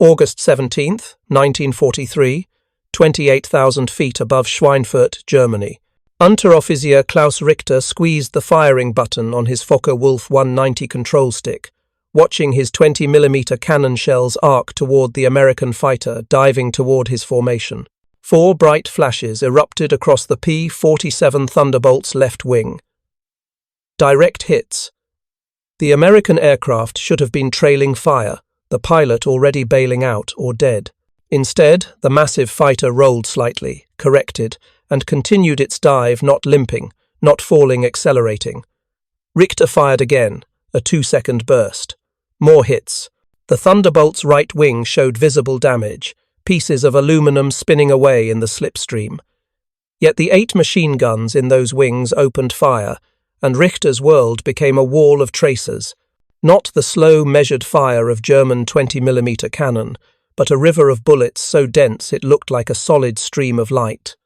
August 17th, 1943, 28,000 feet above Schweinfurt, Germany. Unteroffizier Klaus Richter squeezed the firing button on his Focke-Wulf 190 control stick, watching his 20mm cannon shells arc toward the American fighter diving toward his formation. 4 bright flashes erupted across the P-47 Thunderbolt's left wing. Direct hits. The American aircraft should have been trailing fire, the pilot already bailing out or dead. Instead, the massive fighter rolled slightly, corrected, and continued its dive, not limping, not falling, accelerating. Richter fired again, a 2-second burst. More hits. The Thunderbolt's right wing showed visible damage, pieces of aluminum spinning away in the slipstream. Yet the 8 machine guns in those wings opened fire, and Richter's world became a wall of tracers, not the slow, measured fire of German 20mm cannon, but a river of bullets so dense it looked like a solid stream of light.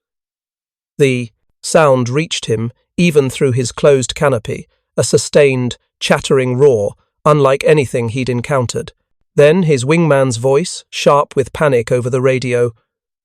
The sound reached him, even through his closed canopy, a sustained, chattering roar, unlike anything he'd encountered. Then his wingman's voice, sharp with panic over the radio.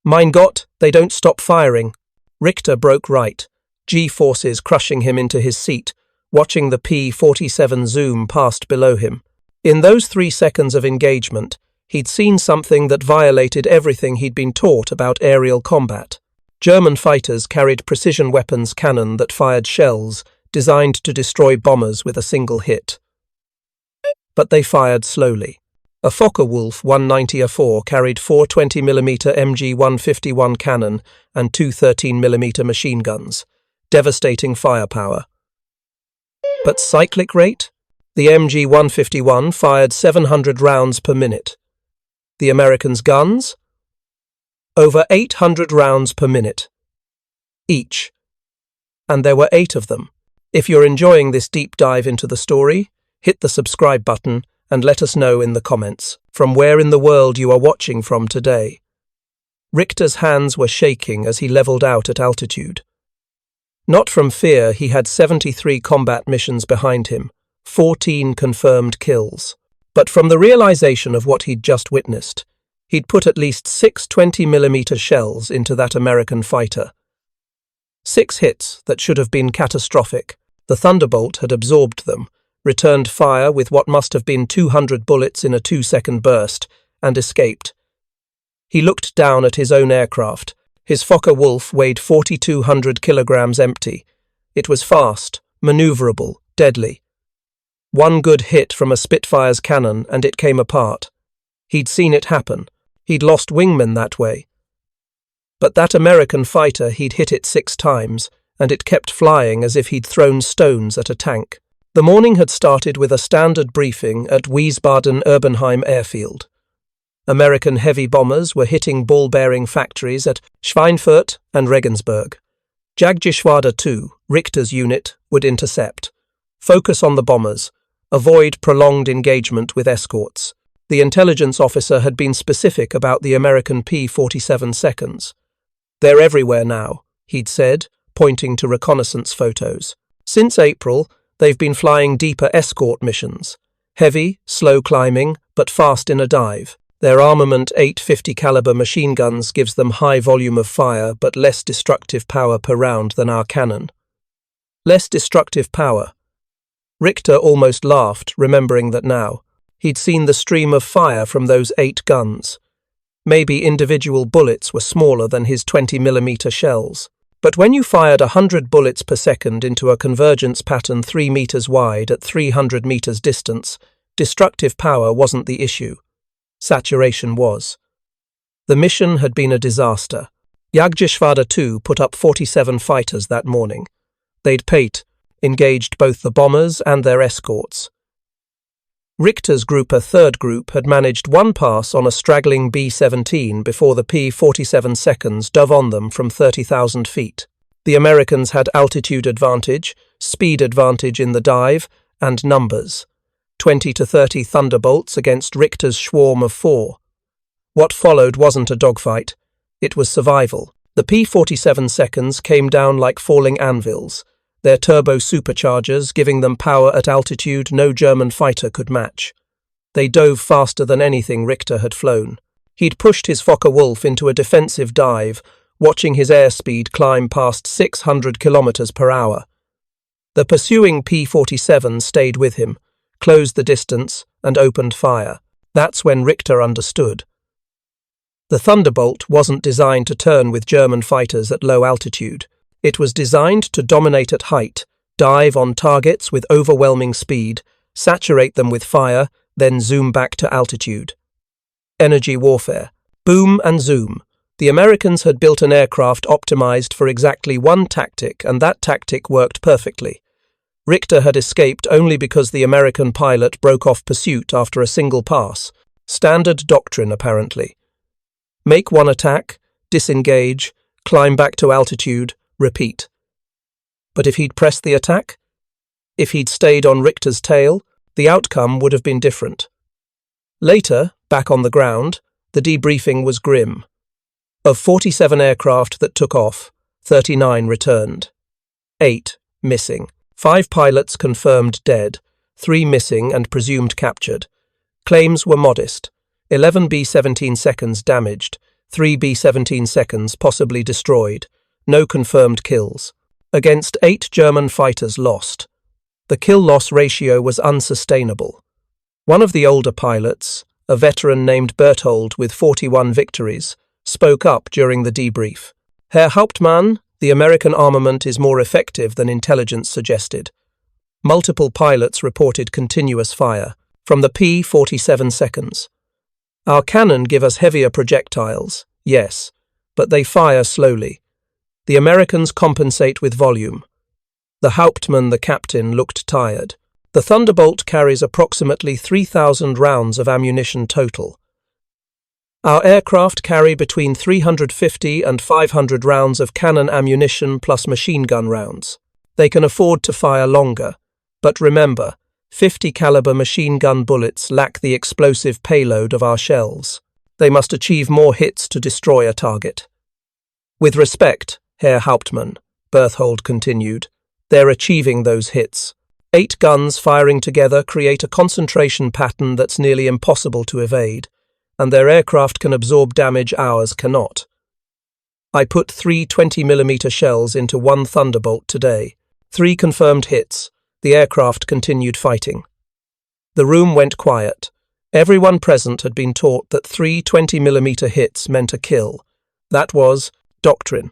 "Mein Gott, they don't stop firing." Richter broke right, G-forces crushing him into his seat, watching the P-47 zoom past below him. In those 3 seconds of engagement, he'd seen something that violated everything he'd been taught about aerial combat. German fighters carried precision weapons cannon that fired shells, designed to destroy bombers with a single hit. But they fired slowly. A Focke-Wulf 190A4 carried 4 20mm MG-151 cannon and 2 13mm machine guns, devastating firepower. But cyclic rate? The MG-151 fired 700 rounds per minute. The Americans' guns? Over 800 rounds per minute. Each. And there were 8 of them. If you're enjoying this deep dive into the story, hit the subscribe button and let us know in the comments from where in the world you are watching from today. Richter's hands were shaking as he leveled out at altitude. Not from fear, he had 73 combat missions behind him, 14 confirmed kills. But from the realization of what he'd just witnessed, he'd put at least 6 20mm shells into that American fighter. 6 hits that should have been catastrophic. The Thunderbolt had absorbed them, returned fire with what must have been 200 bullets in a 2-second burst, and escaped. He looked down at his own aircraft. His Focke-Wulf weighed 4,200 kilograms empty. It was fast, maneuverable, deadly. One good hit from a Spitfire's cannon and it came apart. He'd seen it happen. He'd lost wingmen that way. But that American fighter, he'd hit it 6 times, and it kept flying as if he'd thrown stones at a tank. The morning had started with a standard briefing at Wiesbaden-Erbenheim airfield. American heavy bombers were hitting ball-bearing factories at Schweinfurt and Regensburg. Jagdgeschwader 2, Richter's unit, would intercept. Focus on the bombers. Avoid prolonged engagement with escorts. The intelligence officer had been specific about the American P-47 seconds. "They're everywhere now," he'd said, pointing to reconnaissance photos. Since April, they've been flying deeper escort missions. Heavy, slow climbing, but fast in a dive. Their armament 850 caliber machine guns gives them high volume of fire but less destructive power per round than our cannon. Less destructive power. Richter almost laughed, remembering that now. He'd seen the stream of fire from those 8 guns. Maybe individual bullets were smaller than his 20mm shells. But when you fired 100 bullets per second into a convergence pattern 3 meters wide at 300 meters distance, destructive power wasn't the issue. Saturation was. The mission had been a disaster. Jagdgeschwader 2 put up 47 fighters that morning. They'd engaged both the bombers and their escorts. Richter's group, a third group, had managed 1 pass on a straggling B-17 before the P-47 seconds dove on them from 30,000 feet. The Americans had altitude advantage, speed advantage in the dive, and numbers. 20 to 30 Thunderbolts against Richter's swarm of 4. What followed wasn't a dogfight. It was survival. The P-47 seconds came down like falling anvils, their turbo superchargers giving them power at altitude no German fighter could match. They dove faster than anything Richter had flown. He'd pushed his Focke-Wulf into a defensive dive, watching his airspeed climb past 600 kilometers per hour. The pursuing P-47 stayed with him, closed the distance, and opened fire. That's when Richter understood. The Thunderbolt wasn't designed to turn with German fighters at low altitude. It was designed to dominate at height, dive on targets with overwhelming speed, saturate them with fire, then zoom back to altitude. Energy warfare. Boom and zoom. The Americans had built an aircraft optimized for exactly one tactic, and that tactic worked perfectly. Richter had escaped only because the American pilot broke off pursuit after a single pass. Standard doctrine, apparently. Make one attack, disengage, climb back to altitude, repeat. But if he'd pressed the attack? If he'd stayed on Richter's tail, the outcome would have been different. Later, back on the ground, the debriefing was grim. Of 47 aircraft that took off, 39 returned. 8 missing. 5 pilots confirmed dead, 3 missing and presumed captured. Claims were modest. 11 B-17 seconds damaged, 3 B-17 seconds possibly destroyed. No confirmed kills. Against 8 German fighters lost. The kill-loss ratio was unsustainable. One of the older pilots, a veteran named Berthold with 41 victories, spoke up during the debrief. Herr Hauptmann, the American armament is more effective than intelligence suggested. Multiple pilots reported continuous fire from the P-47 seconds. Our cannon give us heavier projectiles, yes, but they fire slowly. The Americans compensate with volume. The Hauptmann, the captain, looked tired. The Thunderbolt carries approximately 3,000 rounds of ammunition total. Our aircraft carry between 350 and 500 rounds of cannon ammunition plus machine gun rounds. They can afford to fire longer, but remember, 50 caliber machine gun bullets lack the explosive payload of our shells. They must achieve more hits to destroy a target. With respect, Herr Hauptmann, Berthold continued, they're achieving those hits. 8 guns firing together create a concentration pattern that's nearly impossible to evade, and their aircraft can absorb damage ours cannot. I put 3 20mm shells into one Thunderbolt today. 3 confirmed hits. The aircraft continued fighting. The room went quiet. Everyone present had been taught that 3 20mm hits meant a kill. That was doctrine.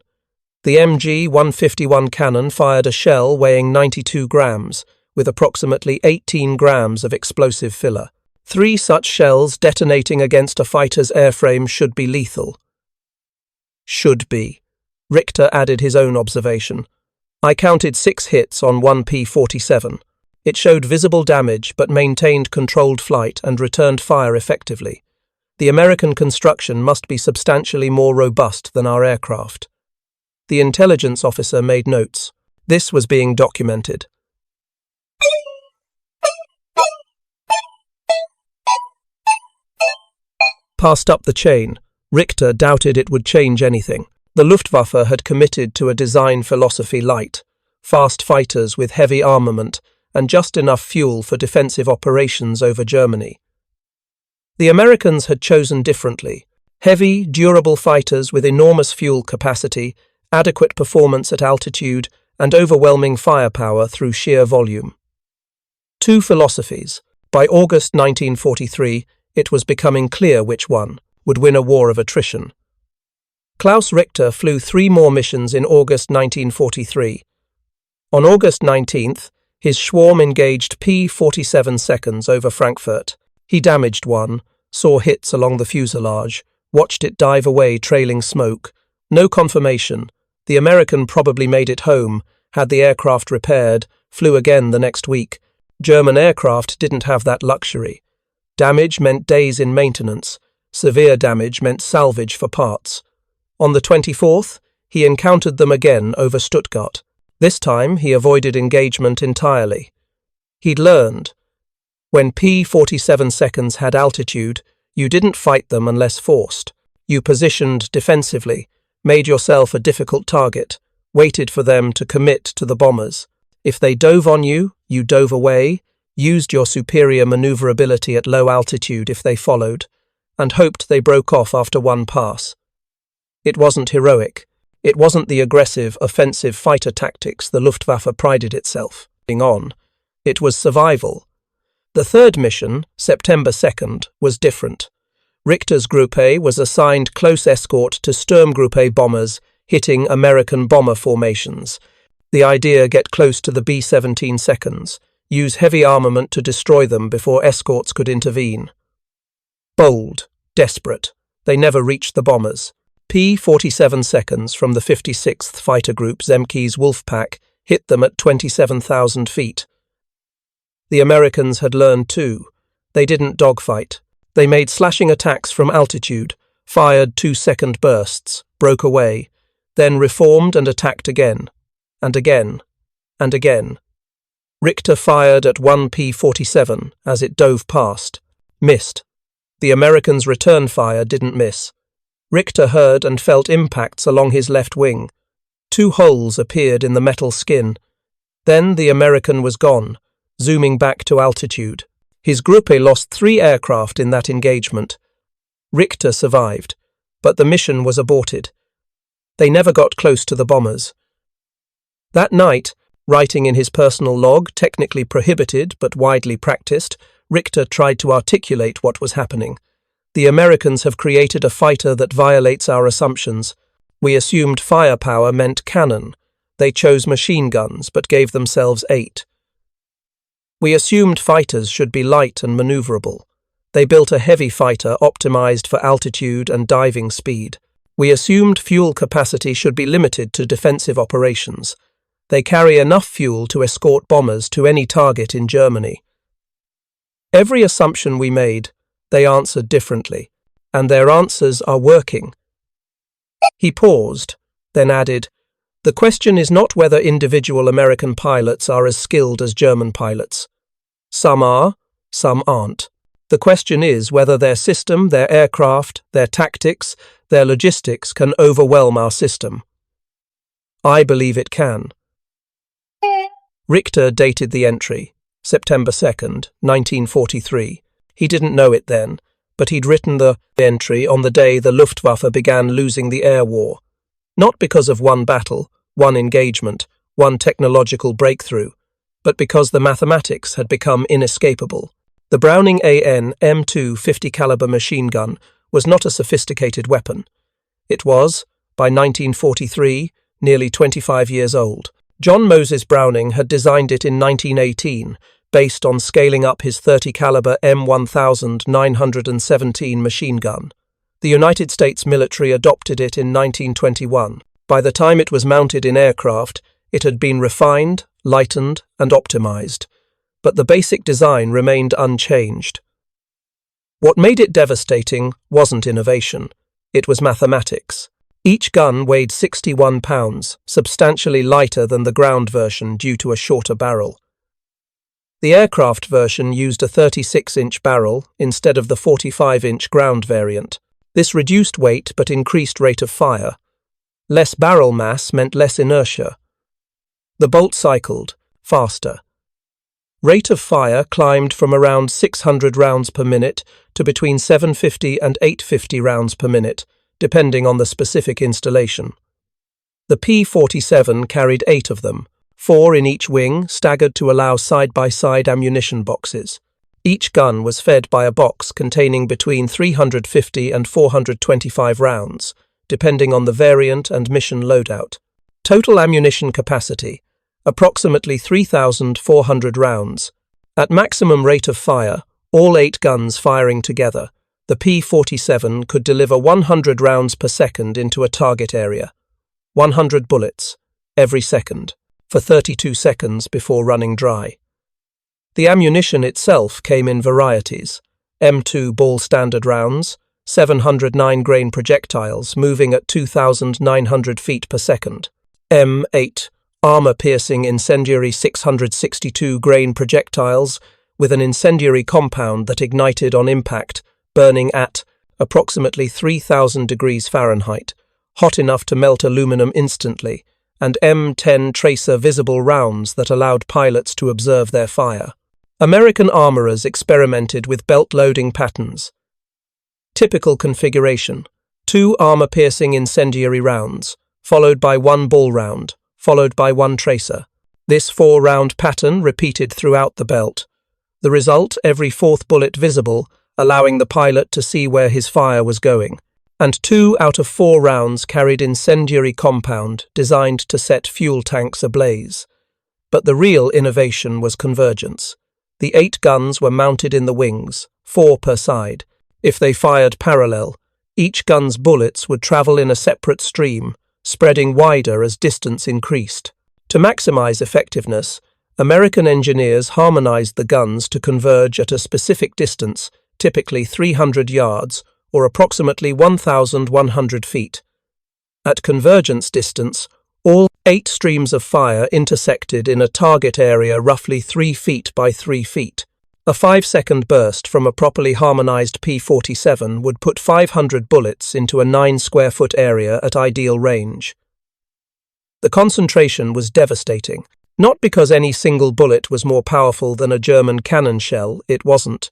The MG-151 cannon fired a shell weighing 92 grams, with approximately 18 grams of explosive filler. 3 such shells detonating against a fighter's airframe should be lethal. Should be. Richter added his own observation. I counted 6 hits on one P-47. It showed visible damage but maintained controlled flight and returned fire effectively. The American construction must be substantially more robust than our aircraft. The intelligence officer made notes. This was being documented. Passed up the chain, Richter doubted it would change anything. The Luftwaffe had committed to a design philosophy light, fast fighters with heavy armament and just enough fuel for defensive operations over Germany. The Americans had chosen differently. Heavy, durable fighters with enormous fuel capacity, adequate performance at altitude, and overwhelming firepower through sheer volume. 2 philosophies. By August 1943, it was becoming clear which one would win a war of attrition. Klaus Richter flew 3 more missions in August 1943. On August 19th, his Schwarm engaged P-47 seconds over Frankfurt. He damaged one, saw hits along the fuselage, watched it dive away trailing smoke. No confirmation. The American probably made it home, had the aircraft repaired, flew again the next week. German aircraft didn't have that luxury. Damage meant days in maintenance. Severe damage meant salvage for parts. On the 24th, he encountered them again over Stuttgart. This time, he avoided engagement entirely. He'd learned. When P-47 seconds had altitude, you didn't fight them unless forced. You positioned defensively, made yourself a difficult target, waited for them to commit to the bombers. If they dove on you, you dove away, used your superior maneuverability at low altitude if they followed, and hoped they broke off after one pass. It wasn't heroic. It wasn't the aggressive, offensive fighter tactics the Luftwaffe prided itself on. It was survival. The third mission, September 2nd, was different. Richter's Group A was assigned close escort to Sturmgruppe bombers hitting American bomber formations. The idea: get close to the B-17 seconds, use heavy armament to destroy them before escorts could intervene. Bold, desperate, they never reached the bombers. P-47 seconds from the 56th Fighter Group Zemke's Wolfpack hit them at 27,000 feet. The Americans had learned too. They didn't dogfight. They made slashing attacks from altitude, fired 2-second bursts, broke away, then reformed and attacked again, and again, and again. Richter fired at one P-47 as it dove past, missed. The Americans' return fire didn't miss. Richter heard and felt impacts along his left wing. 2 holes appeared in the metal skin. Then the American was gone, zooming back to altitude. His Gruppe lost 3 aircraft in that engagement. Richter survived, but the mission was aborted. They never got close to the bombers. That night, writing in his personal log, technically prohibited but widely practiced, Richter tried to articulate what was happening. The Americans have created a fighter that violates our assumptions. We assumed firepower meant cannon. They chose machine guns but gave themselves 8. We assumed fighters should be light and maneuverable. They built a heavy fighter optimized for altitude and diving speed. We assumed fuel capacity should be limited to defensive operations. They carry enough fuel to escort bombers to any target in Germany. Every assumption we made, they answered differently, and their answers are working. He paused, then added, "The question is not whether individual American pilots are as skilled as German pilots. Some are, some aren't. The question is whether their system, their aircraft, their tactics, their logistics can overwhelm our system. I believe it can." Richter dated the entry, September 2nd, 1943. He didn't know it then, but he'd written the entry on the day the Luftwaffe began losing the air war. Not because of one battle, one engagement, one technological breakthrough, but because the mathematics had become inescapable. The Browning AN M2 50 caliber machine gun was not a sophisticated weapon. It was, by 1943, nearly 25 years old. John Moses Browning had designed it in 1918, based on scaling up his 30 caliber M1917 machine gun. The United States military adopted it in 1921. By the time it was mounted in aircraft, it had been refined, lightened, and optimized, but the basic design remained unchanged. What made it devastating wasn't innovation, it was mathematics. Each gun weighed 61 pounds, substantially lighter than the ground version due to a shorter barrel. The aircraft version used a 36-inch barrel instead of the 45-inch ground variant. This reduced weight but increased rate of fire. Less barrel mass meant less inertia. The bolt cycled, faster. Rate of fire climbed from around 600 rounds per minute to between 750 and 850 rounds per minute, depending on the specific installation. The P-47 carried 8 of them, 4 in each wing, staggered to allow side-by-side ammunition boxes. Each gun was fed by a box containing between 350 and 425 rounds, depending on the variant and mission loadout. Total ammunition capacity, approximately 3,400 rounds. At maximum rate of fire, all 8 guns firing together, the P-47 could deliver 100 rounds per second into a target area, 100 bullets, every second, for 32 seconds before running dry. The ammunition itself came in varieties: M2 ball standard rounds, 709 grain projectiles moving at 2,900 feet per second, M8 armor-piercing incendiary 662 grain projectiles with an incendiary compound that ignited on impact, burning at approximately 3,000 degrees Fahrenheit, hot enough to melt aluminum instantly, and M10 tracer visible rounds that allowed pilots to observe their fire. American armourers experimented with belt loading patterns. Typical configuration: 2 armour-piercing incendiary rounds, followed by 1 ball round, followed by 1 tracer. This 4-round pattern repeated throughout the belt. The result, every 4th bullet visible, allowing the pilot to see where his fire was going. And 2 out of 4 rounds carried incendiary compound designed to set fuel tanks ablaze. But the real innovation was convergence. The 8 guns were mounted in the wings, 4 per side. If they fired parallel, each gun's bullets would travel in a separate stream, spreading wider as distance increased. To maximize effectiveness, American engineers harmonized the guns to converge at a specific distance, typically 300 yards, or approximately 1,100 feet. At convergence distance, all 8 streams of fire intersected in a target area roughly 3 feet by 3 feet. A 5-second burst from a properly harmonized P-47 would put 500 bullets into a 9-square-foot area at ideal range. The concentration was devastating. Not because any single bullet was more powerful than a German cannon shell, it wasn't,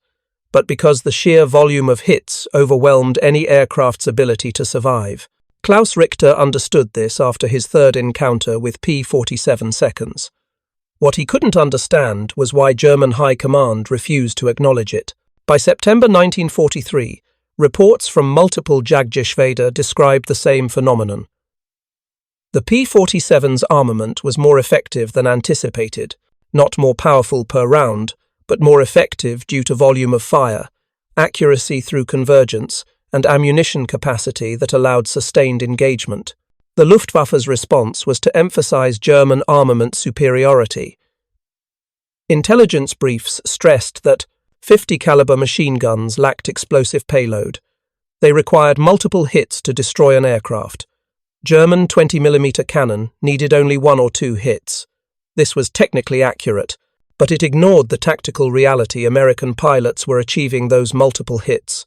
but because the sheer volume of hits overwhelmed any aircraft's ability to survive. Klaus Richter understood this after his 3rd encounter with P-47 seconds. What he couldn't understand was why German high command refused to acknowledge it. By September 1943, reports from multiple Jagdgeschwader described the same phenomenon. The P-47's armament was more effective than anticipated, not more powerful per round, but more effective due to volume of fire, accuracy through convergence, and ammunition capacity that allowed sustained engagement. The Luftwaffe's response was to emphasize German armament superiority. Intelligence briefs stressed that 50-caliber machine guns lacked explosive payload. They required multiple hits to destroy an aircraft. German 20mm cannon needed only 1 or 2 hits. This was technically accurate, but it ignored the tactical reality American pilots were achieving those multiple hits.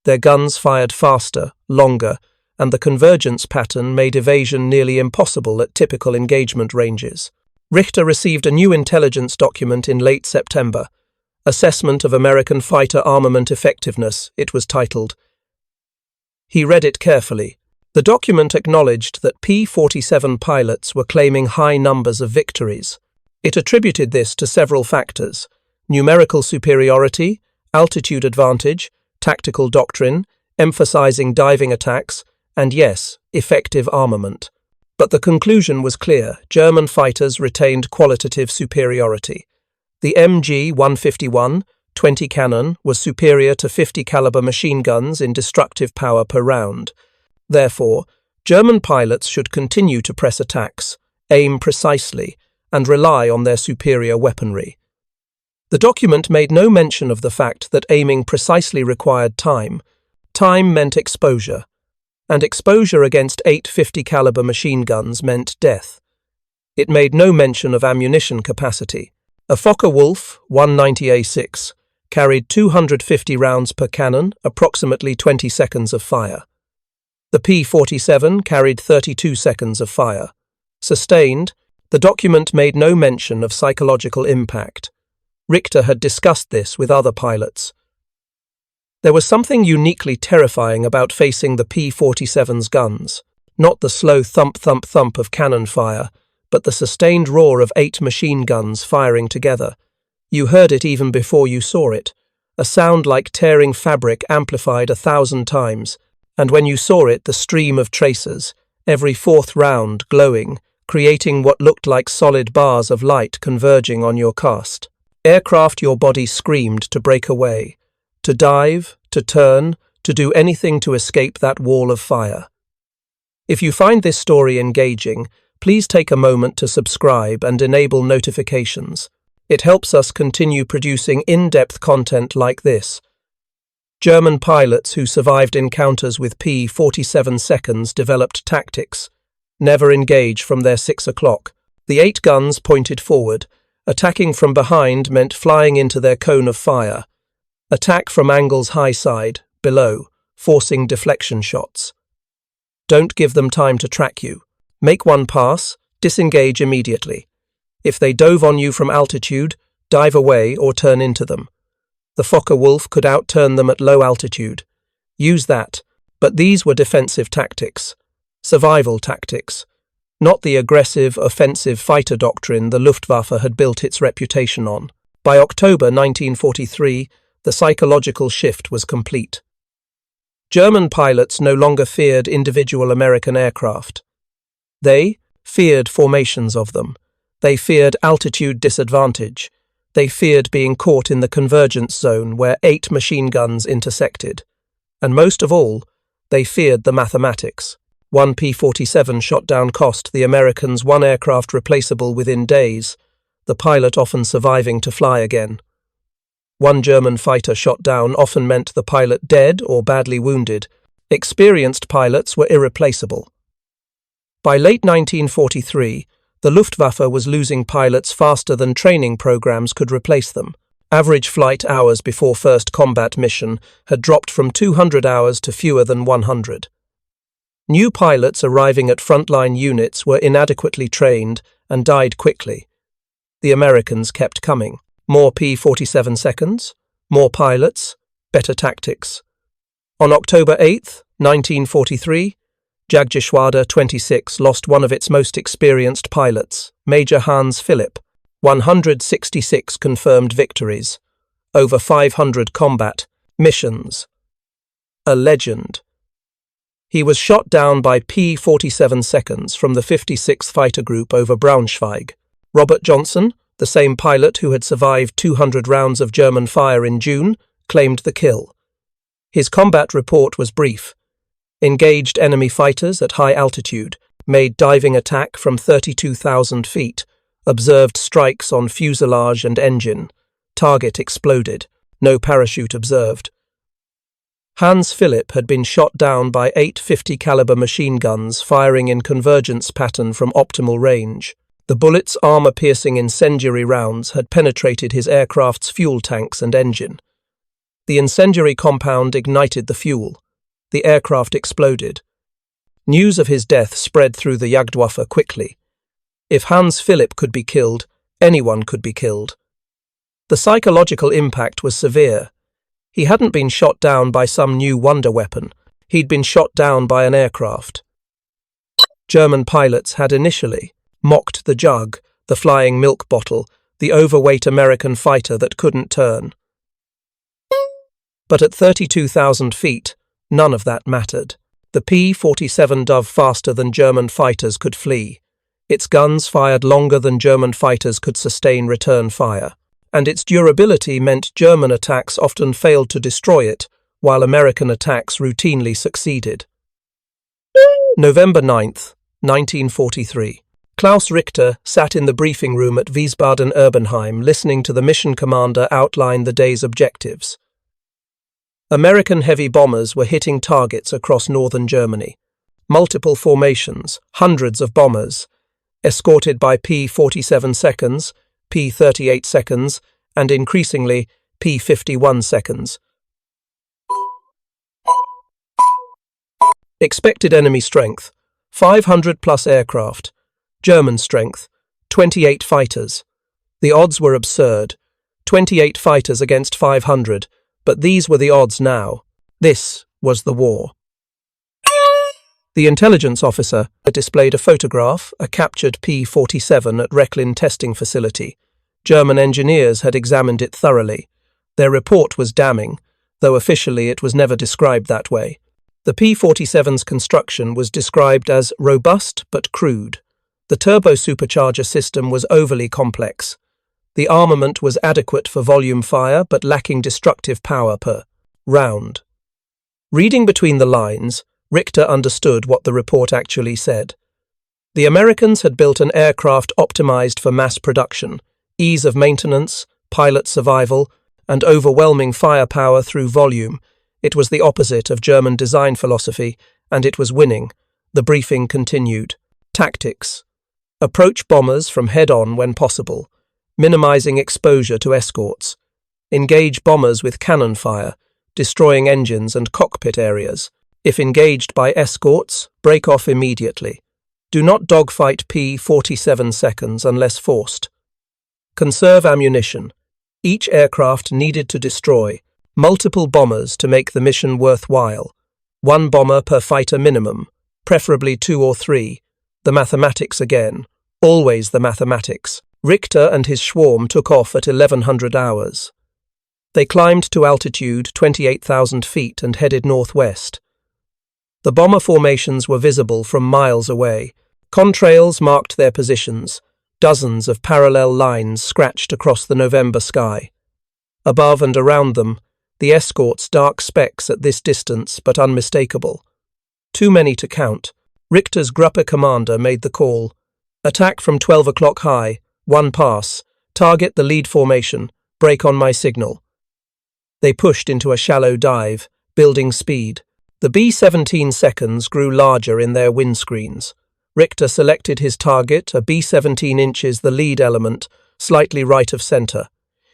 Their guns fired faster, longer, and the convergence pattern made evasion nearly impossible at typical engagement ranges. Richter received a new intelligence document in late September, Assessment of American Fighter Armament Effectiveness, it was titled. He read it carefully. The document acknowledged that P-47 pilots were claiming high numbers of victories. It attributed this to several factors: numerical superiority, altitude advantage, tactical doctrine, emphasizing diving attacks, and yes, effective armament. But the conclusion was clear: German fighters retained qualitative superiority. The MG-151 20 cannon was superior to 50-caliber machine guns in destructive power per round. Therefore, German pilots should continue to press attacks, aim precisely, and rely on their superior weaponry. The document made no mention of the fact that aiming precisely required time. Time meant exposure, and exposure against 8 50-caliber machine guns meant death. It made no mention of ammunition capacity. A Focke-Wulf 190A6 carried 250 rounds per cannon, approximately 20 seconds of fire. The P-47 carried 32 seconds of fire. Sustained, the document made no mention of psychological impact. Richter had discussed this with other pilots. There was something uniquely terrifying about facing the P-47's guns, not the slow thump-thump-thump of cannon fire, but the sustained roar of 8 machine guns firing together. You heard it even before you saw it, a sound like tearing fabric amplified 1,000 times, and when you saw it, the stream of tracers, every 4th round glowing, creating what looked like solid bars of light converging on your cast. Aircraft your body screamed to break away, to dive, to turn, to do anything to escape that wall of fire. If you find this story engaging, please take a moment to subscribe and enable notifications. It helps us continue producing in-depth content like this. German pilots who survived encounters with P-47 seconds developed tactics. Never engage from their 6 o'clock. The 8 guns pointed forward. Attacking from behind meant flying into their cone of fire. Attack from angles high side, below, forcing deflection shots. Don't give them time to track you. Make one pass, disengage immediately. If they dove on you from altitude, dive away or turn into them. The Focke-Wulf could outturn them at low altitude. Use that, but these were defensive tactics, survival tactics, not the aggressive, offensive fighter doctrine the Luftwaffe had built its reputation on. By October 1943, the psychological shift was complete. German pilots no longer feared individual American aircraft. They feared formations of them. They feared altitude disadvantage. They feared being caught in the convergence zone where 8 machine guns intersected. And most of all, they feared the mathematics. One P-47 shot down cost the Americans 1 aircraft replaceable within days, the pilot often surviving to fly again. 1 German fighter shot down often meant the pilot dead or badly wounded. Experienced pilots were irreplaceable. By late 1943, the Luftwaffe was losing pilots faster than training programs could replace them. Average flight hours before first combat mission had dropped from 200 hours to fewer than 100. New pilots arriving at frontline units were inadequately trained and died quickly. The Americans kept coming. More P-47 seconds, more pilots, better tactics. On October 8, 1943, Jagdgeschwader 26 lost one of its most experienced pilots, Major Hans Philipp. 166 confirmed victories, over 500 combat missions. A legend. He was shot down by P-47 seconds from the 56th Fighter Group over Braunschweig. Robert Johnson, the same pilot who had survived 200 rounds of German fire in June, claimed the kill. His combat report was brief. Engaged enemy fighters at high altitude, made diving attack from 32,000 feet, observed strikes on fuselage and engine. Target exploded. No parachute observed. Hans Philipp had been shot down by 8 50 caliber machine guns firing in convergence pattern from optimal range. The bullets' armor-piercing incendiary rounds had penetrated his aircraft's fuel tanks and engine. The incendiary compound ignited the fuel. The aircraft exploded. News of his death spread through the Jagdwaffe quickly. If Hans Philipp could be killed, anyone could be killed. The psychological impact was severe. He hadn't been shot down by some new wonder weapon. He'd been shot down by an aircraft. German pilots had initially mocked the jug, the flying milk bottle, the overweight American fighter that couldn't turn. But at 32,000 feet, none of that mattered. The P-47 dove faster than German fighters could flee. Its guns fired longer than German fighters could sustain return fire. And its durability meant German attacks often failed to destroy it, while American attacks routinely succeeded. November 9th, 1943. Klaus Richter sat in the briefing room at Wiesbaden-Erbenheim listening to the mission commander outline the day's objectives. American heavy bombers were hitting targets across northern Germany. Multiple formations, hundreds of bombers, escorted by P-47 seconds, P-38 seconds, and increasingly P-51 seconds. Expected enemy strength, 500-plus aircraft. German strength, 28 fighters. The odds were absurd. 28 fighters against 500, but these were the odds now. This was the war. The intelligence officer displayed a photograph, a captured P-47 at Rechlin testing facility. German engineers had examined it thoroughly. Their report was damning, though officially it was never described that way. The P-47's construction was described as robust but crude. The turbo-supercharger system was overly complex. The armament was adequate for volume fire but lacking destructive power per round. Reading between the lines, Richter understood what the report actually said. The Americans had built an aircraft optimized for mass production, ease of maintenance, pilot survival, and overwhelming firepower through volume. It was the opposite of German design philosophy, and it was winning. The briefing continued. Tactics. Approach bombers from head-on when possible, minimizing exposure to escorts. Engage bombers with cannon fire, destroying engines and cockpit areas. If engaged by escorts, break off immediately. Do not dogfight P-47 seconds unless forced. Conserve ammunition. Each aircraft needed to destroy multiple bombers to make the mission worthwhile. One bomber per fighter minimum, preferably 2 or 3. The mathematics again. Always the mathematics. Richter and his swarm took off at 1100 hours. They climbed to altitude 28,000 feet and headed northwest. The bomber formations were visible from miles away. Contrails marked their positions, dozens of parallel lines scratched across the November sky. Above and around them, the escorts dark specks at this distance but unmistakable. Too many to count. Richter's Gruppe commander made the call. Attack from 12 o'clock high, 1 pass, target the lead formation, break on my signal. They pushed into a shallow dive, building speed. The B-17 seconds grew larger in their windscreens. Richter selected his target, a B-17 inches the lead element, slightly right of center.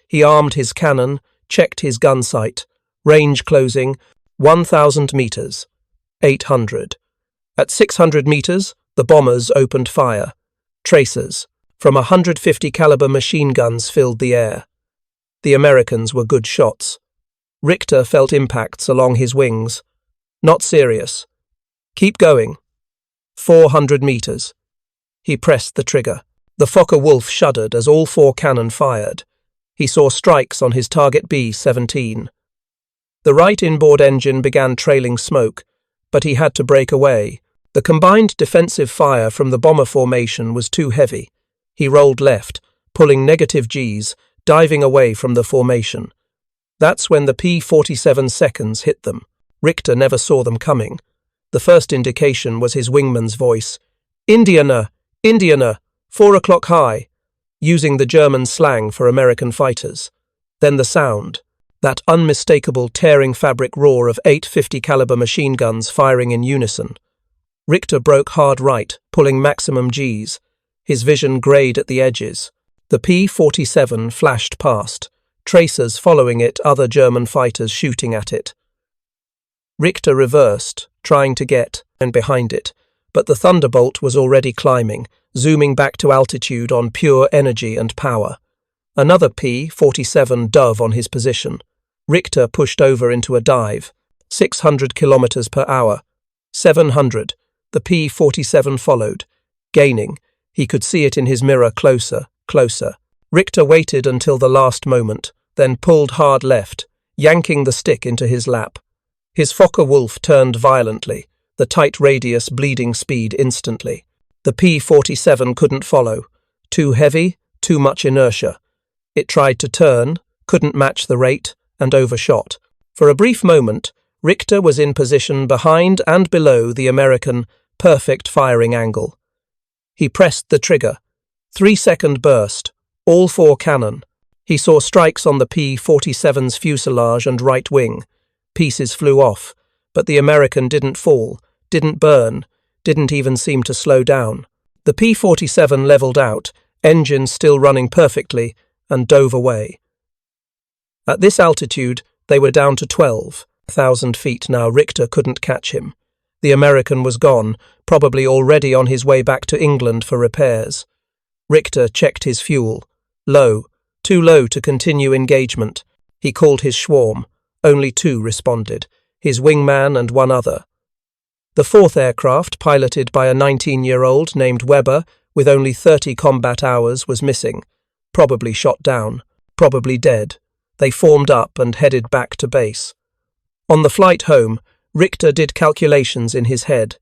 He armed his cannon, checked his gun sight. Range closing, 1,000 meters. 800. At 600 meters, the bombers opened fire. Tracers from 150 caliber machine guns filled the air. The Americans were good shots. Richter felt impacts along his wings. Not serious. Keep going. 400 meters. He pressed the trigger. The Focke-Wulf shuddered as all 4 cannon fired. He saw strikes on his target B-17. The right inboard engine began trailing smoke, but he had to break away. The combined defensive fire from the bomber formation was too heavy. He rolled left, pulling negative Gs, diving away from the formation. That's when the P-47 seconds hit them. Richter never saw them coming. The first indication was his wingman's voice. Indianer! Indianer! 4 o'clock high! Using the German slang for American fighters. Then the sound. That unmistakable tearing fabric roar of 850 caliber machine guns firing in unison. Richter broke hard right, pulling maximum Gs. His vision greyed at the edges. The P-47 flashed past, tracers following it, other German fighters shooting at it. Richter reversed, trying to get and behind it, but the Thunderbolt was already climbing, zooming back to altitude on pure energy and power. Another P-47 dove on his position. Richter pushed over into a dive. 600 kilometers per hour. 700. The P-47 followed. Gaining. He could see it in his mirror closer, closer. Richter waited until the last moment, then pulled hard left, yanking the stick into his lap. His Focke-Wulf turned violently, the tight radius bleeding speed instantly. The P-47 couldn't follow. Too heavy, too much inertia. It tried to turn, couldn't match the rate, and overshot. For a brief moment, Richter was in position behind and below the American perfect firing angle. He pressed the trigger. 3-second burst, all 4 cannon. He saw strikes on the P-47's fuselage and right wing. Pieces flew off, but the American didn't fall, didn't burn, didn't even seem to slow down. The P-47 leveled out, engine still running perfectly, and dove away. At this altitude, they were down to 12,000 feet now. Richter couldn't catch him. The American was gone, probably already on his way back to England for repairs. Richter checked his fuel. Low, too low to continue engagement. He called his swarm. Only 2 responded, his wingman and 1 other. The 4th aircraft, piloted by a 19-year-old named Weber with only 30 combat hours, was missing. Probably shot down, probably dead. They formed up and headed back to base. On the flight home, Richter did calculations in his head.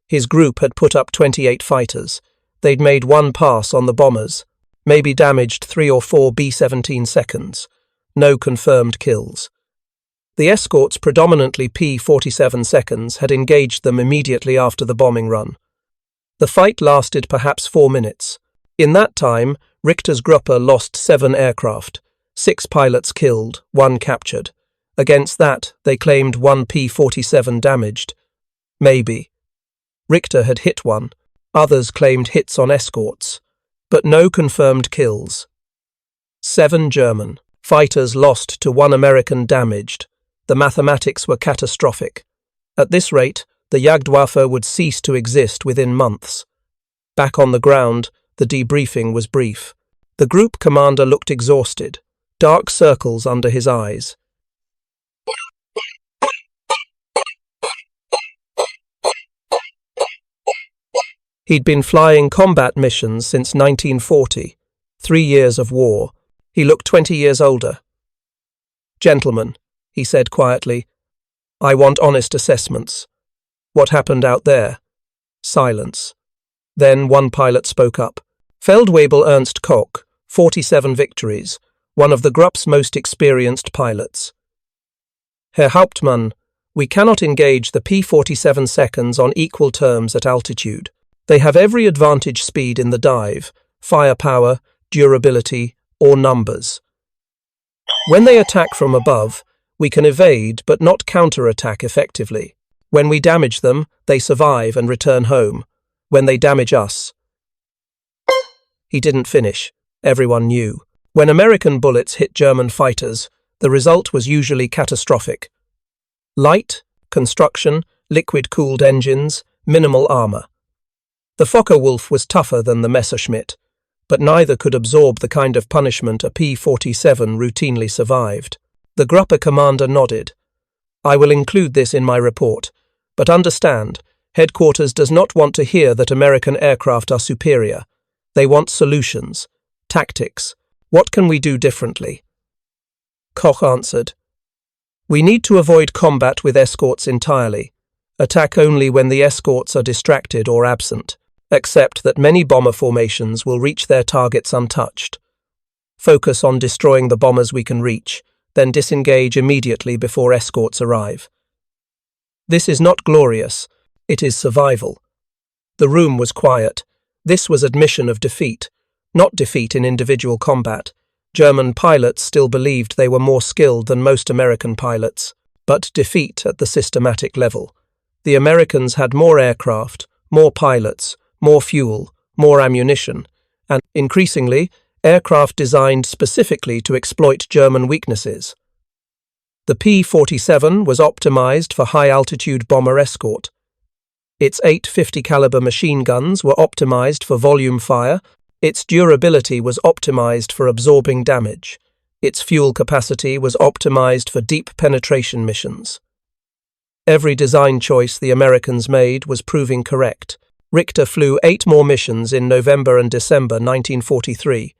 His group had put up 28 fighters. They'd made 1 pass on the bombers, maybe damaged 3 or 4 B-17 seconds. No confirmed kills. The escorts, predominantly P-47 seconds, had engaged them immediately after the bombing run. The fight lasted perhaps 4 minutes. In that time, Richter's Gruppe lost 7 aircraft, 6 pilots killed, 1 captured. Against that, they claimed 1 P-47 damaged. Maybe. Richter had hit 1. Others claimed hits on escorts. But no confirmed kills. 7 German fighters lost to 1 American damaged. The mathematics were catastrophic. At this rate, the Luftwaffe would cease to exist within months. Back on the ground, the debriefing was brief. The group commander looked exhausted. dark circles under his eyes. He'd been flying combat missions since 1940, 3 years of war. He looked 20 years older. "Gentlemen," he said quietly, "I want honest assessments. What happened out there?" Silence. Then one pilot spoke up. Feldwebel Ernst Koch, 47 victories, one of the Grupp's most experienced pilots. "Herr Hauptmann, we cannot engage the P-47 seconds on equal terms at altitude. They have every advantage speed in the dive, firepower, durability, or numbers. When they attack from above, we can evade but not counterattack effectively. When we damage them, they survive and return home. When they damage us..." He didn't finish. Everyone knew. When American bullets hit German fighters, the result was usually catastrophic. Light, construction, liquid-cooled engines, minimal armor. The Focke-Wulf was tougher than the Messerschmitt, but neither could absorb the kind of punishment a P-47 routinely survived. The Gruppe commander nodded. "I will include this in my report, but understand, headquarters does not want to hear that American aircraft are superior. They want solutions, tactics. What can we do differently?" Koch answered, "We need to avoid combat with escorts entirely. Attack only when the escorts are distracted or absent. Accept that many bomber formations will reach their targets untouched. Focus on destroying the bombers we can reach, then disengage immediately before escorts arrive. This is not glorious, it is survival." The room was quiet. This was admission of defeat, not defeat in individual combat. German pilots still believed they were more skilled than most American pilots, but defeat at the systematic level. The Americans had more aircraft, more pilots, more fuel, more ammunition, and, increasingly, aircraft designed specifically to exploit German weaknesses. The P-47 was optimized for high-altitude bomber escort. Its 850 caliber machine guns were optimized for volume fire. Its durability was optimized for absorbing damage. Its fuel capacity was optimized for deep penetration missions. Every design choice the Americans made was proving correct. Richter flew 8 more missions in November and December 1943.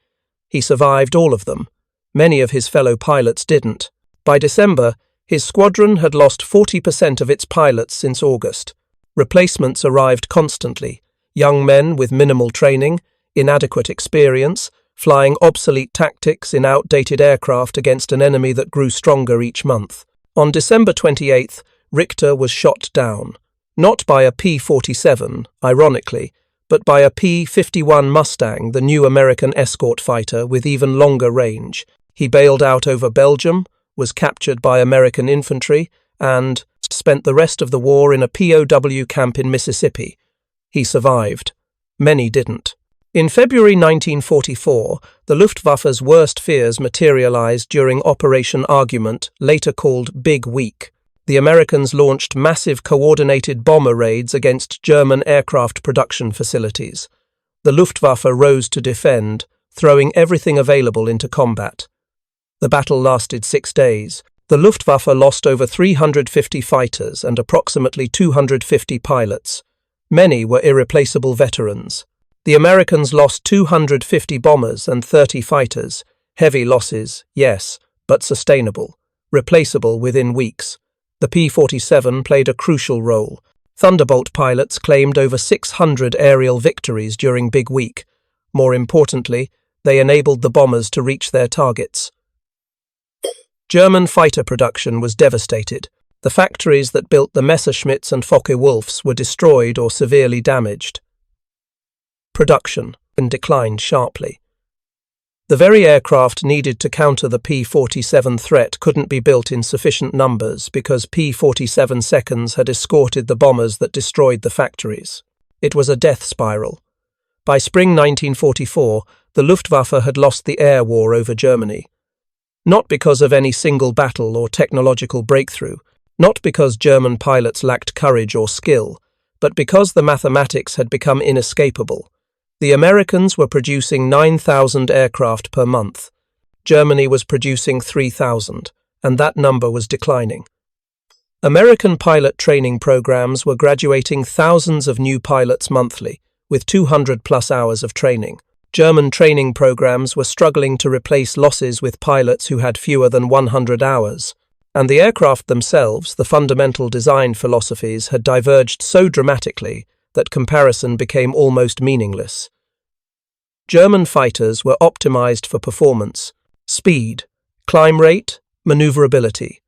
He survived all of them. Many of his fellow pilots didn't. By December, his squadron had lost 40% of its pilots since August. Replacements arrived constantly. Young men with minimal training, inadequate experience, flying obsolete tactics in outdated aircraft against an enemy that grew stronger each month. On December 28th, Richter was shot down. Not by a P-47, ironically, but by a P-51 Mustang, the new American escort fighter with even longer range. He bailed out over Belgium, was captured by American infantry, and spent the rest of the war in a POW camp in Mississippi. He survived. Many didn't. In February 1944, the Luftwaffe's worst fears materialized during Operation Argument, later called Big Week. The Americans launched massive coordinated bomber raids against German aircraft production facilities. The Luftwaffe rose to defend, throwing everything available into combat. The battle lasted 6 days. The Luftwaffe lost over 350 fighters and approximately 250 pilots. Many were irreplaceable veterans. The Americans lost 250 bombers and 30 fighters. Heavy losses, yes, but sustainable. Replaceable within weeks. The P-47 played a crucial role. Thunderbolt pilots claimed over 600 aerial victories during Big Week. More importantly, they enabled the bombers to reach their targets. German fighter production was devastated. The factories that built the Messerschmitts and Focke-Wulfs were destroyed or severely damaged. Production declined sharply. The very aircraft needed to counter the P-47 threat couldn't be built in sufficient numbers because P-47 seconds had escorted the bombers that destroyed the factories. It was a death spiral. By spring 1944, the Luftwaffe had lost the air war over Germany. Not because of any single battle or technological breakthrough, not because German pilots lacked courage or skill, but because the mathematics had become inescapable. The Americans were producing 9,000 aircraft per month. Germany was producing 3,000, and that number was declining. American pilot training programs were graduating thousands of new pilots monthly, with 200-plus hours of training. German training programs were struggling to replace losses with pilots who had fewer than 100 hours. And the aircraft themselves, the fundamental design philosophies, had diverged so dramatically that comparison became almost meaningless. German fighters were optimized for performance, speed, climb rate, maneuverability.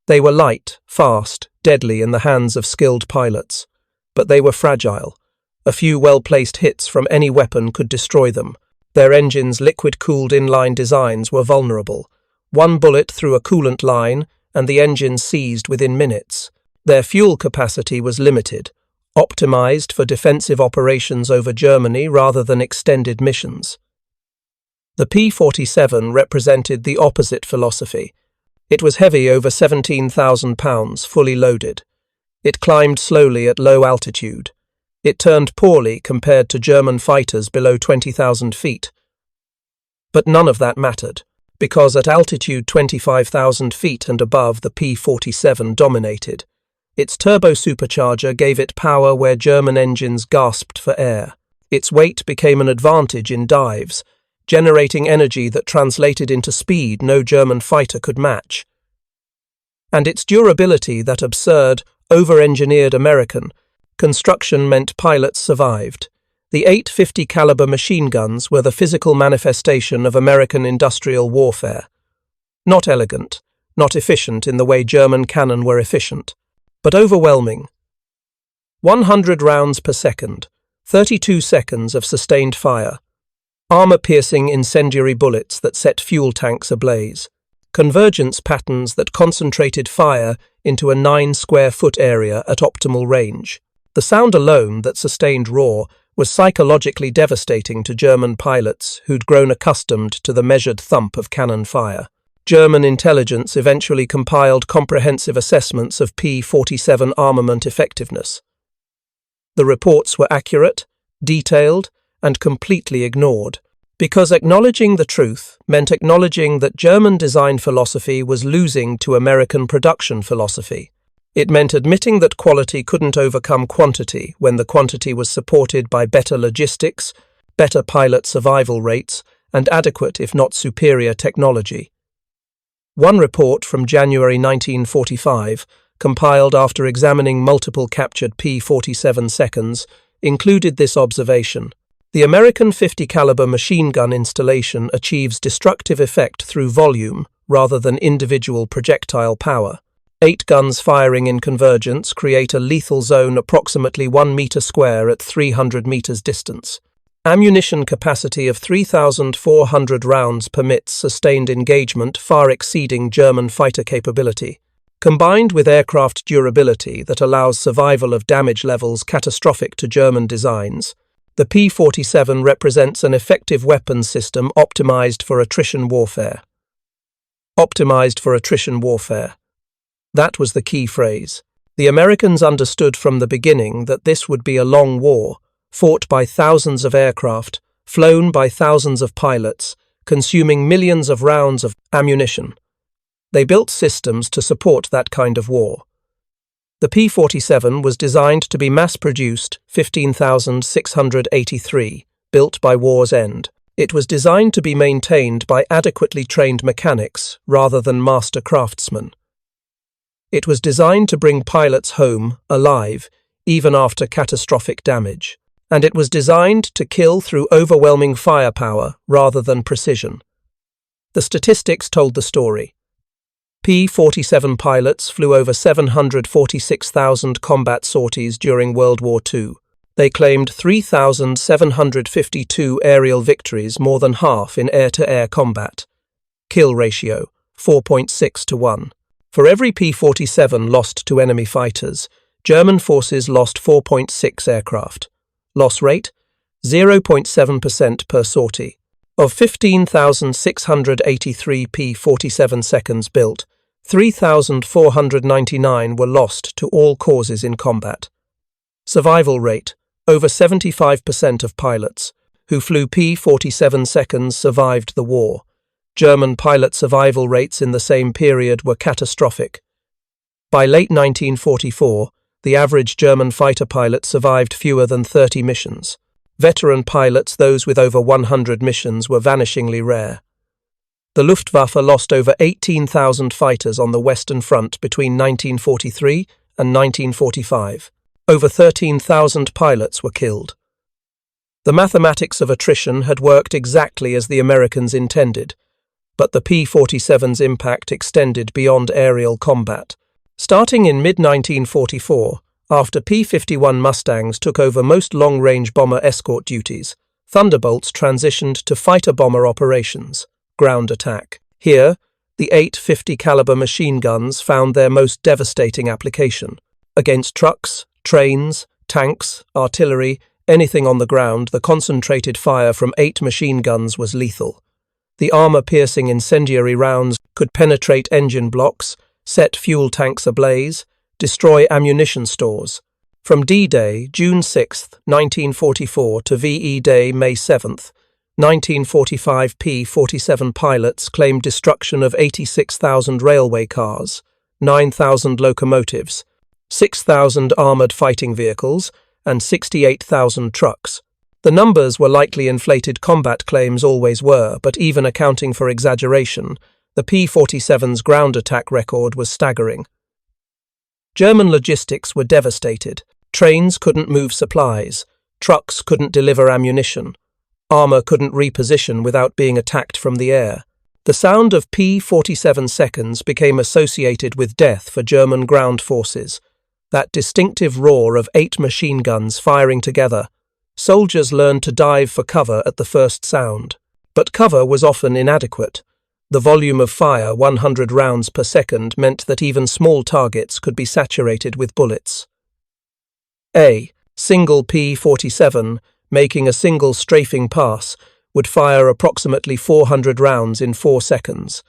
They were light, fast, deadly in the hands of skilled pilots. But they were fragile. A few well-placed hits from any weapon could destroy them. Their engines' liquid-cooled inline designs were vulnerable. One bullet through a coolant line, and the engine seized within minutes. Their fuel capacity was limited, optimized for defensive operations over Germany rather than extended missions. The P-47 represented the opposite philosophy. It was heavy, over 17,000 pounds, fully loaded. It climbed slowly at low altitude. It turned poorly compared to German fighters below 20,000 feet. But none of that mattered, because at altitude 25,000 feet and above, the P-47 dominated. Its turbo-supercharger gave it power where German engines gasped for air. Its weight became an advantage in dives, generating energy that translated into speed no German fighter could match. And its durability, that absurd, over-engineered American construction, meant pilots survived. The 850 caliber machine guns were the physical manifestation of American industrial warfare. Not elegant, not efficient in the way German cannon were efficient, but overwhelming. 100 rounds per second, 32 seconds of sustained fire, armor-piercing incendiary bullets that set fuel tanks ablaze, convergence patterns that concentrated fire into a 9-square-foot area at optimal range. The sound alone, that sustained roar, was psychologically devastating to German pilots who'd grown accustomed to the measured thump of cannon fire. German intelligence eventually compiled comprehensive assessments of P-47 armament effectiveness. The reports were accurate, detailed, and completely ignored, because acknowledging the truth meant acknowledging that German design philosophy was losing to American production philosophy. It meant admitting that quality couldn't overcome quantity when the quantity was supported by better logistics, better pilot survival rates, and adequate, if not superior, technology. One report from January 1945, compiled after examining multiple captured P-47 seconds, included this observation: the American 50 caliber machine gun installation achieves destructive effect through volume rather than individual projectile power. 8 guns firing in convergence create a lethal zone approximately 1 meter square at 300 meters distance. Ammunition capacity of 3,400 rounds permits sustained engagement far exceeding German fighter capability. Combined with aircraft durability that allows survival of damage levels catastrophic to German designs, the P-47 represents an effective weapons system optimized for attrition warfare. Optimized for attrition warfare. That was the key phrase. The Americans understood from the beginning that this would be a long war, fought by thousands of aircraft, flown by thousands of pilots, consuming millions of rounds of ammunition. They built systems to support that kind of war. The P-47 was designed to be mass-produced, 15,683, built by war's end. It was designed to be maintained by adequately trained mechanics rather than master craftsmen. It was designed to bring pilots home alive, even after catastrophic damage. And it was designed to kill through overwhelming firepower rather than precision. The statistics told the story. P-47 pilots flew over 746,000 combat sorties during World War II. They claimed 3,752 aerial victories, more than half in air-to-air combat. Kill ratio, 4.6 to 1. For every P-47 lost to enemy fighters, German forces lost 4.6 aircraft. Loss rate, 0.7% per sortie. Of 15,683 P-47 seconds built, 3,499 were lost to all causes in combat. Survival rate, over 75% of pilots who flew P-47 seconds survived the war. German pilot survival rates in the same period were catastrophic. By late 1944, the average German fighter pilot survived fewer than 30 missions. Veteran pilots, those with over 100 missions, were vanishingly rare. The Luftwaffe lost over 18,000 fighters on the Western Front between 1943 and 1945. Over 13,000 pilots were killed. The mathematics of attrition had worked exactly as the Americans intended, but the P-47's impact extended beyond aerial combat. Starting in mid-1944, after P-51 Mustangs took over most long-range bomber escort duties, Thunderbolts transitioned to fighter-bomber operations, ground attack. Here, the 850 caliber machine guns found their most devastating application. Against trucks, trains, tanks, artillery, anything on the ground, the concentrated fire from 8 machine guns was lethal. The armor-piercing incendiary rounds could penetrate engine blocks, set fuel tanks ablaze, destroy ammunition stores. From D-Day, June 6, 1944 to VE Day, May 7, 1945, P-47 pilots claimed destruction of 86,000 railway cars, 9,000 locomotives, 6,000 armoured fighting vehicles, and 68,000 trucks. The numbers were likely inflated. Combat claims always were, but even accounting for exaggeration, the P-47's ground attack record was staggering. German logistics were devastated. Trains couldn't move supplies, trucks couldn't deliver ammunition, armour couldn't reposition without being attacked from the air. The sound of P-47 seconds became associated with death for German ground forces. That distinctive roar of 8 machine guns firing together. Soldiers learned to dive for cover at the first sound. But cover was often inadequate. The volume of fire, 100 rounds per second, meant that even small targets could be saturated with bullets. A single P-47, making a single strafing pass, would fire approximately 400 rounds in 4 seconds.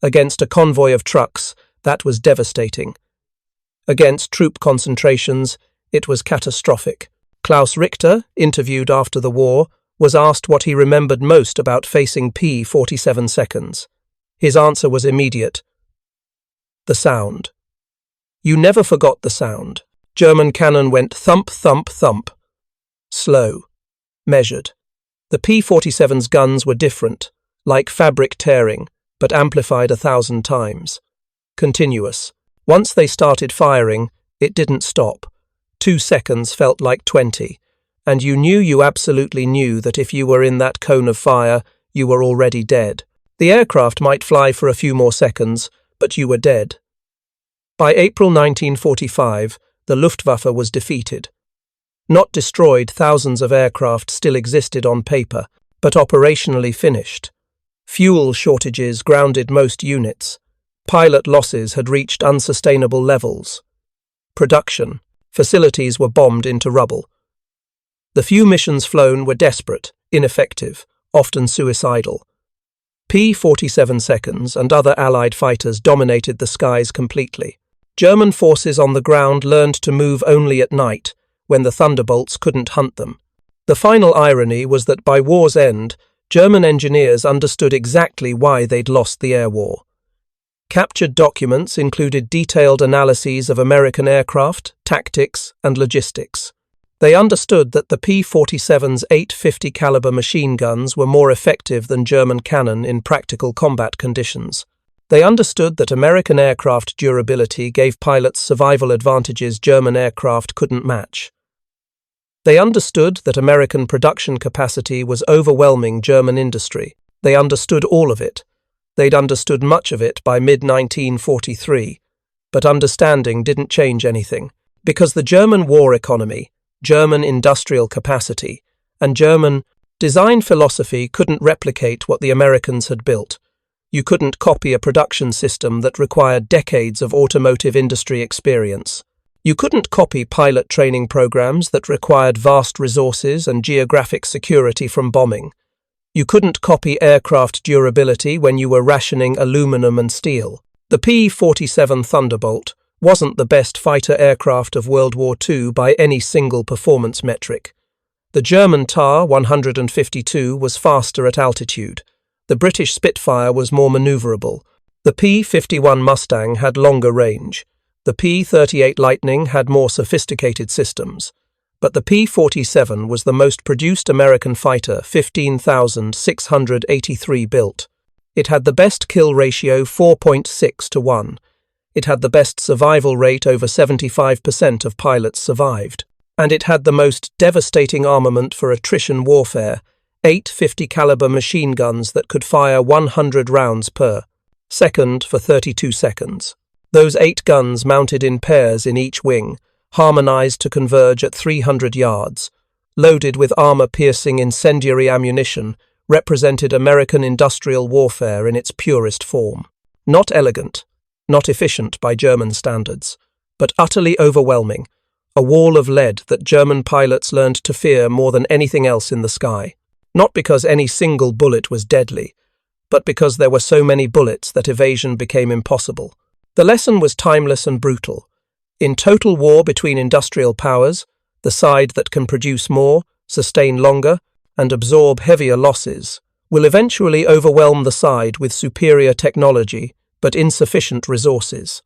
Against a convoy of trucks, that was devastating. Against troop concentrations, it was catastrophic. Klaus Richter, interviewed after the war, was asked what he remembered most about facing P-47 seconds. His answer was immediate. The sound. You never forgot the sound. German cannon went thump, thump, thump. Slow. Measured. The P-47's guns were different, like fabric tearing, but amplified 1,000 times. Continuous. Once they started firing, it didn't stop. 2 seconds felt like 20, and you absolutely knew that if you were in that cone of fire, you were already dead. The aircraft might fly for a few more seconds, but you were dead. By April 1945, the Luftwaffe was defeated. Not destroyed, thousands of aircraft still existed on paper, but operationally finished. Fuel shortages grounded most units. Pilot losses had reached unsustainable levels. Production. Facilities were bombed into rubble. The few missions flown were desperate, ineffective, often suicidal. P-47 seconds and other Allied fighters dominated the skies completely. German forces on the ground learned to move only at night, when the Thunderbolts couldn't hunt them. The final irony was that by war's end, German engineers understood exactly why they'd lost the air war. Captured documents included detailed analyses of American aircraft, tactics, and logistics. They understood that the P-47's 850 caliber machine guns were more effective than German cannon in practical combat conditions. They understood that American aircraft durability gave pilots survival advantages German aircraft couldn't match. They understood that American production capacity was overwhelming German industry. They understood all of it. They'd understood much of it by mid-1943, but understanding didn't change anything, because the German war economy, German industrial capacity, and German design philosophy couldn't replicate what the Americans had built. You couldn't copy a production system that required decades of automotive industry experience. You couldn't copy pilot training programs that required vast resources and geographic security from bombing. You couldn't copy aircraft durability when you were rationing aluminum and steel. The P-47 Thunderbolt wasn't the best fighter aircraft of World War II by any single performance metric. The German TAR-152 was faster at altitude, The British Spitfire was more maneuverable. The P-51 Mustang had longer range. The P-38 Lightning had more sophisticated systems. But the P-47 was the most produced American fighter, 15,683 built. It had the best kill ratio, 4.6 to 1. It had the best survival rate, over 75% of pilots survived. And it had the most devastating armament for attrition warfare, 8 50 caliber machine guns that could fire 100 rounds per second for 32 seconds. Those 8 guns mounted in pairs in each wing, harmonized to converge at 300 yards, loaded with armor-piercing incendiary ammunition, represented American industrial warfare in its purest form. Not elegant, not efficient by German standards, but utterly overwhelming, a wall of lead that German pilots learned to fear more than anything else in the sky. Not because any single bullet was deadly, but because there were so many bullets that evasion became impossible. The lesson was timeless and brutal. In total war between industrial powers, the side that can produce more, sustain longer, and absorb heavier losses will eventually overwhelm the side with superior technology but insufficient resources.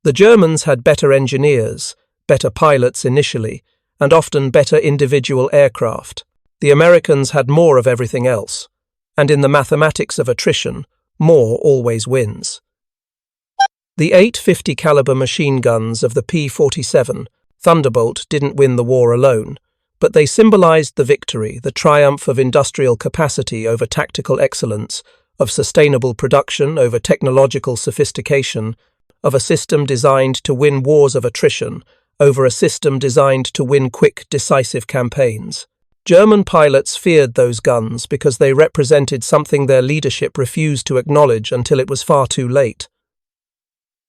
The Germans had better engineers, better pilots initially, and often better individual aircraft. The Americans had more of everything else, and in the mathematics of attrition, more always wins. The 850 caliber machine guns of the P-47 Thunderbolt didn't win the war alone, but they symbolized the victory, the triumph of industrial capacity over tactical excellence, of sustainable production over technological sophistication, of a system designed to win wars of attrition over a system designed to win quick, decisive campaigns. German pilots feared those guns because they represented something their leadership refused to acknowledge until it was far too late.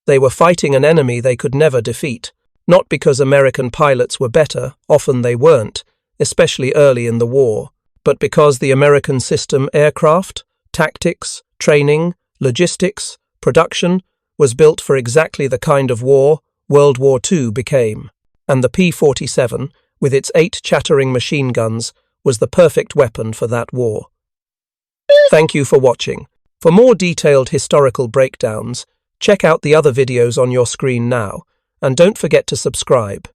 They were fighting an enemy they could never defeat, not because American pilots were better, often they weren't, especially early in the war, but because the American system, aircraft, tactics, training, logistics, production, was built for exactly the kind of war World War II became, and the P-47, with its 8 chattering machine guns, was the perfect weapon for that war. Thank you for watching. For more detailed historical breakdowns, check out the other videos on your screen now, and don't forget to subscribe.